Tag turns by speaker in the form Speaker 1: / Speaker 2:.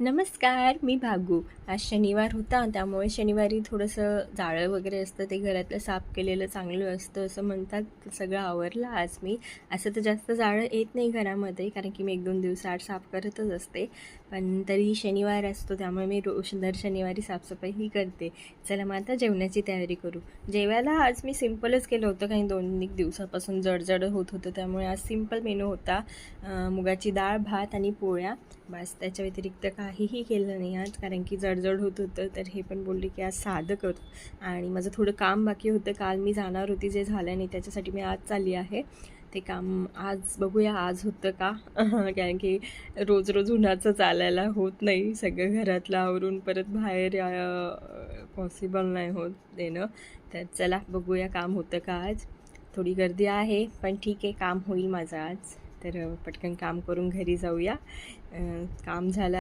Speaker 1: नमस्कार, मी भागू. आज शनिवार होता त्यामुळे शनिवारी थोडंसं जाळं वगैरे असतं ते घरातलं साफ केलेलं चांगलं असतं असं म्हणतात. सगळं आवरलं आज मी. असं तर जास्त जाळं येत नाही घरामध्ये कारण की मी 1-2 दिवसाआड साफ करतच असते. पण तरी शनिवार असतो त्यामुळे मी दर शनिवारी साफसफाई करते. चला मग आता जेवणाची तयारी करू. जेवायला आज मी सिम्पलच केलं होतं, काही 2-1 दिवसापासून जड होत होतं त्यामुळे आज सिम्पल मेनू होता. मुगाची डाळ, भात आणि पोळ्या. बस त्याच्या व्यतिरिक्त काहीही केलं नाही आज कारण की जड होत होतं. तर हे पण बोलले की आज साधं करू. आणि माझं थोडं काम बाकी होतं, काल मी जाणार होती जे झालं नाही त्याच्यासाठी मी आज चालली आहे. ते काम आज बघूया आज होतं का कारण की रोज उन्हाचं चालायला होत नाही. सगळं घरातलं आवरून परत बाहेर पॉसिबल नाही होत देणं. तर चला बघूया काम होतं का आज. थोडी गर्दी आहे पण ठीक आहे, काम होईल माझं आज. तर पटकन काम करून घरी जाऊया. काम झालं